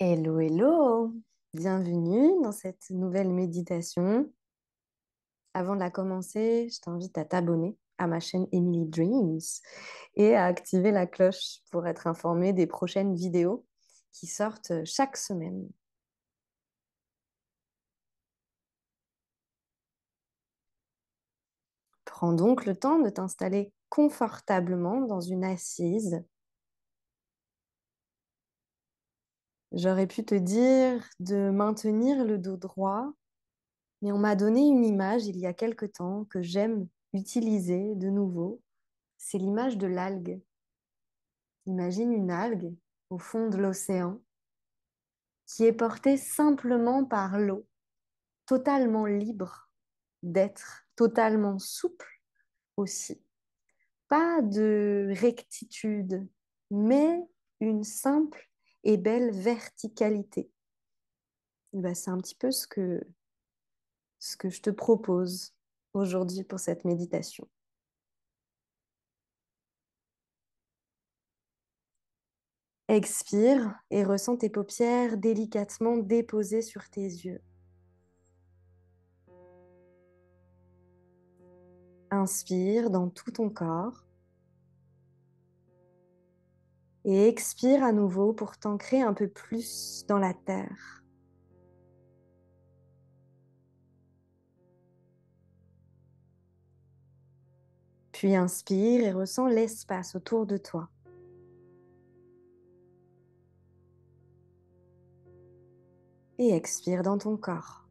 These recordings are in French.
Hello, hello! Bienvenue dans cette nouvelle méditation. Avant de la commencer, je t'invite à t'abonner à ma chaîne Emily Dreams et à activer la cloche pour être informé des prochaines vidéos qui sortent chaque semaine. Prends donc le temps de t'installer confortablement dans une assise. J'aurais pu te dire de maintenir le dos droit, mais on m'a donné une image il y a quelque temps que j'aime utiliser de nouveau. C'est l'image de l'algue. Imagine une algue au fond de l'océan qui est portée simplement par l'eau, totalement libre d'être, totalement souple aussi. Pas de rectitude, mais une simple et belle verticalité. Et ben, c'est un petit peu ce que je te propose aujourd'hui pour cette méditation. Expire et ressens tes paupières délicatement déposées sur tes yeux. Inspire dans tout ton corps et expire à nouveau pour t'ancrer un peu plus dans la terre. Puis inspire et ressens l'espace autour de toi. Et expire dans ton corps.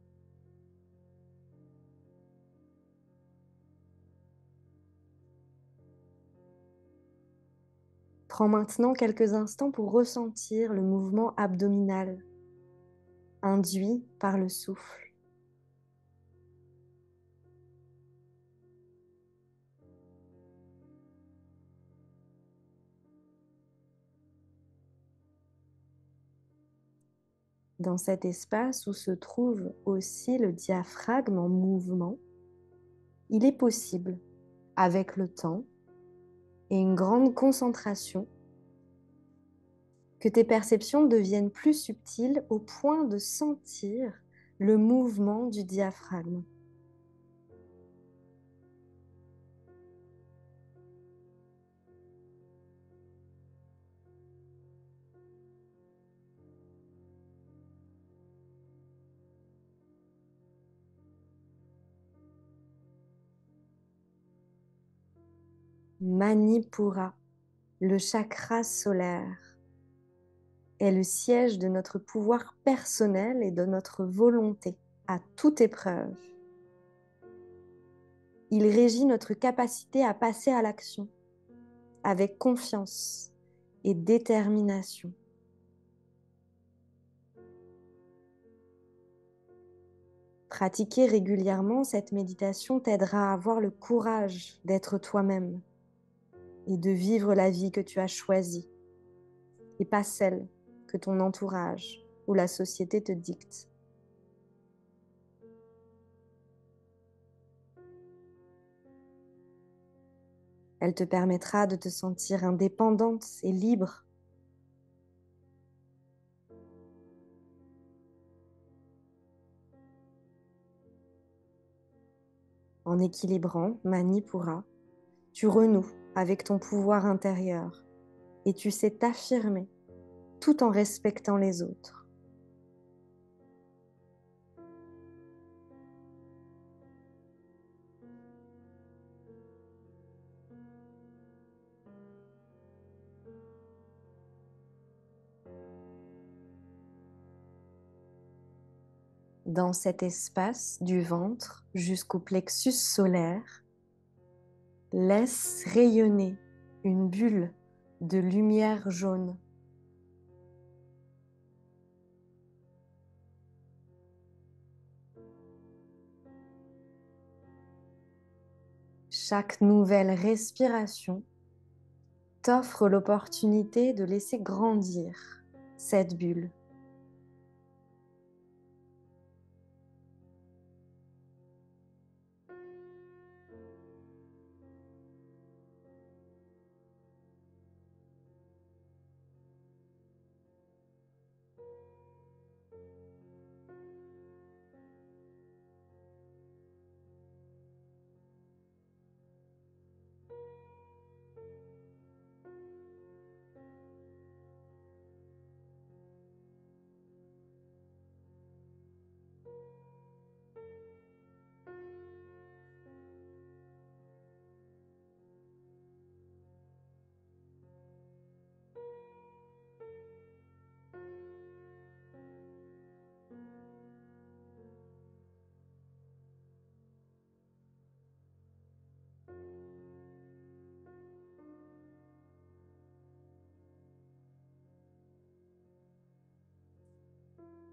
Prends maintenant quelques instants pour ressentir le mouvement abdominal induit par le souffle. Dans cet espace où se trouve aussi le diaphragme en mouvement, il est possible, avec le temps et une grande concentration, que tes perceptions deviennent plus subtiles au point de sentir le mouvement du diaphragme. Manipura, le chakra solaire, est le siège de notre pouvoir personnel et de notre volonté à toute épreuve. Il régit notre capacité à passer à l'action avec confiance et détermination. Pratiquer régulièrement cette méditation t'aidera à avoir le courage d'être toi-même et de vivre la vie que tu as choisie et pas celle que ton entourage ou la société te dicte. Elle te permettra de te sentir indépendante et libre, en équilibrant Manipura. Tu renoues avec ton pouvoir intérieur et tu sais t'affirmer tout en respectant les autres. Dans cet espace du ventre jusqu'au plexus solaire, laisse rayonner une bulle de lumière jaune. Chaque nouvelle respiration t'offre l'opportunité de laisser grandir cette bulle.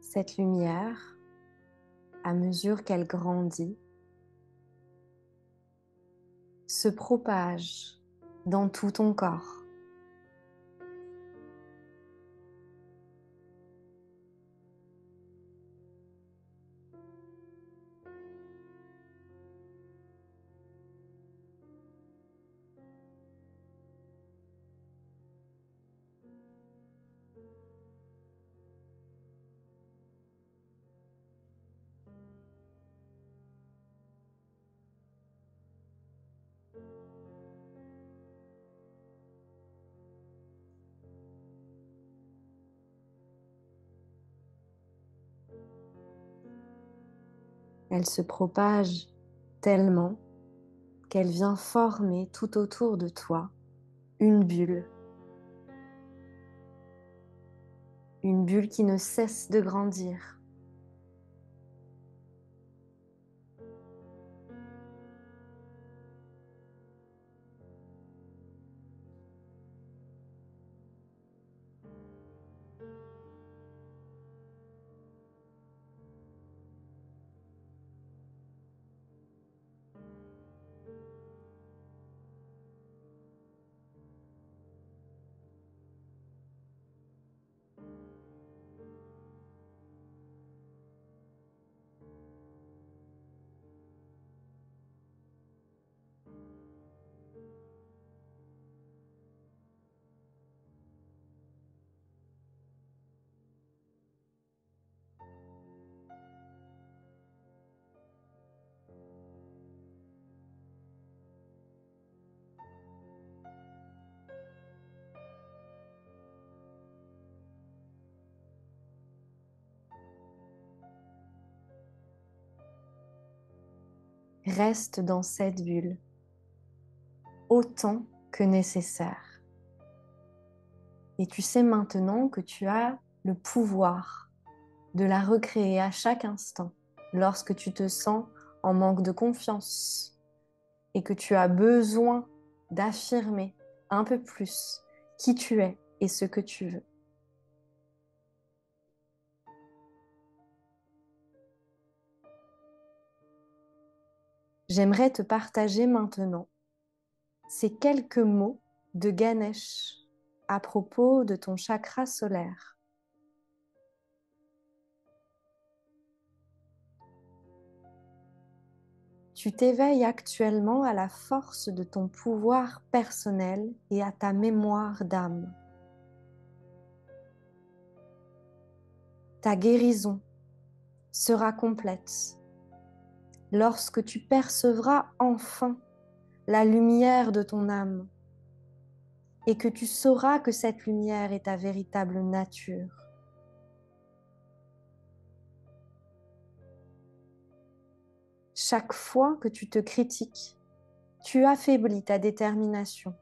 cette lumière, à mesure qu'elle grandit, se propage dans tout ton corps. Elle se propage tellement qu'elle vient former tout autour de toi une bulle qui ne cesse de grandir. Reste dans cette bulle autant que nécessaire. Et tu sais maintenant que tu as le pouvoir de la recréer à chaque instant lorsque tu te sens en manque de confiance et que tu as besoin d'affirmer un peu plus qui tu es et ce que tu veux. J'aimerais te partager maintenant ces quelques mots de Ganesh à propos de ton chakra solaire. Tu t'éveilles actuellement à la force de ton pouvoir personnel et à ta mémoire d'âme. Ta guérison sera complète lorsque tu percevras enfin la lumière de ton âme et que tu sauras que cette lumière est ta véritable nature. Chaque fois que tu te critiques, tu affaiblis ta détermination.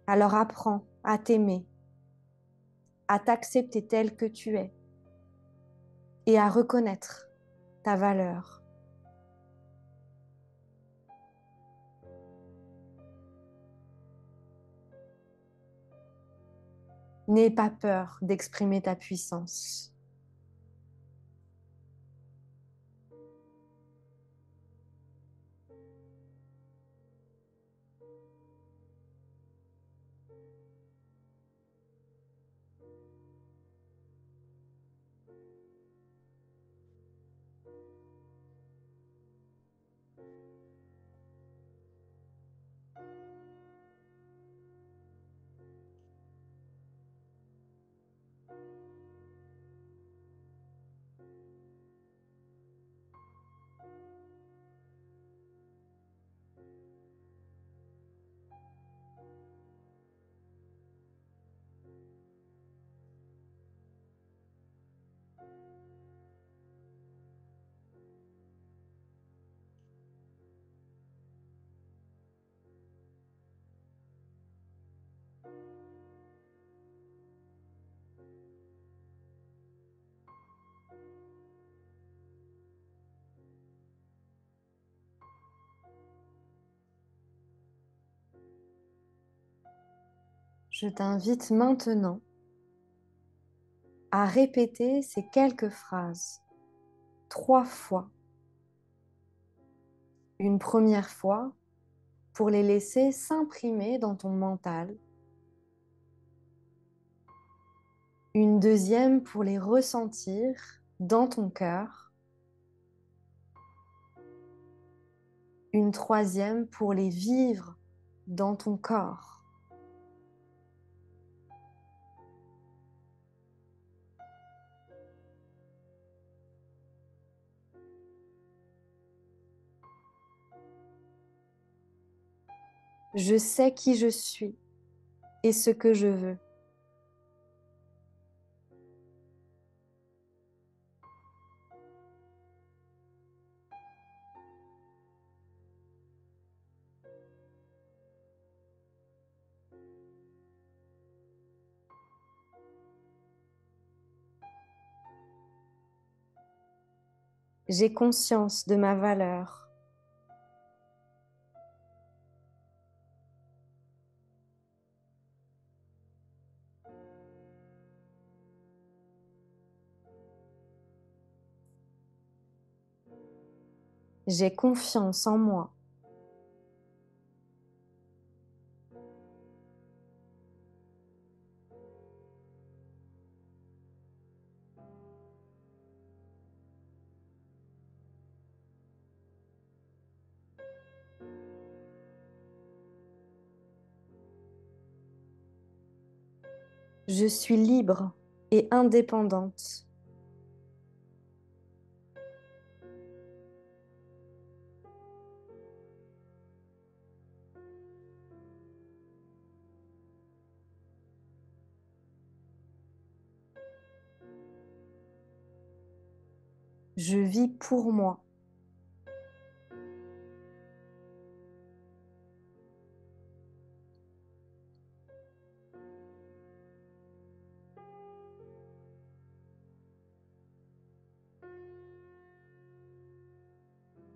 Alors apprends à t'aimer, à t'accepter tel que tu es et à reconnaître ta valeur. N'aie pas peur d'exprimer ta puissance. Je t'invite maintenant à répéter ces quelques phrases 3 fois. Une première fois pour les laisser s'imprimer dans ton mental. Une deuxième pour les ressentir dans ton cœur. Une troisième pour les vivre dans ton corps. Je sais qui je suis et ce que je veux. J'ai conscience de ma valeur. J'ai confiance en moi. Je suis libre et indépendante. Je vis pour moi.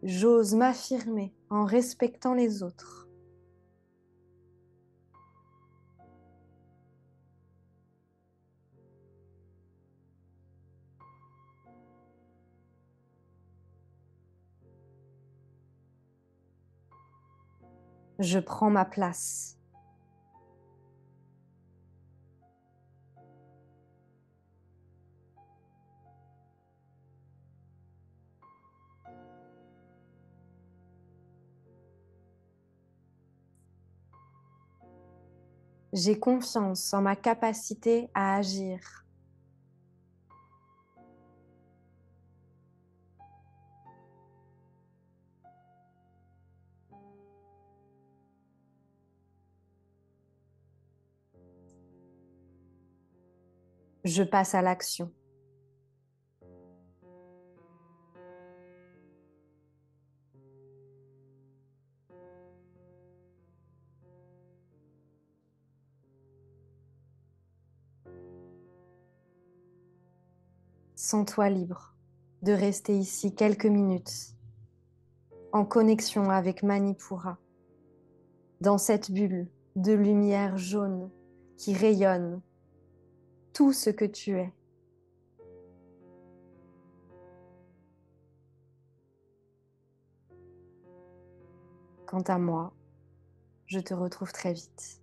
J'ose m'affirmer en respectant les autres. Je prends ma place. J'ai confiance en ma capacité à agir. Je passe à l'action. Sens-toi libre de rester ici quelques minutes en connexion avec Manipura, dans cette bulle de lumière jaune qui rayonne tout ce que tu es. Quant à moi, je te retrouve très vite.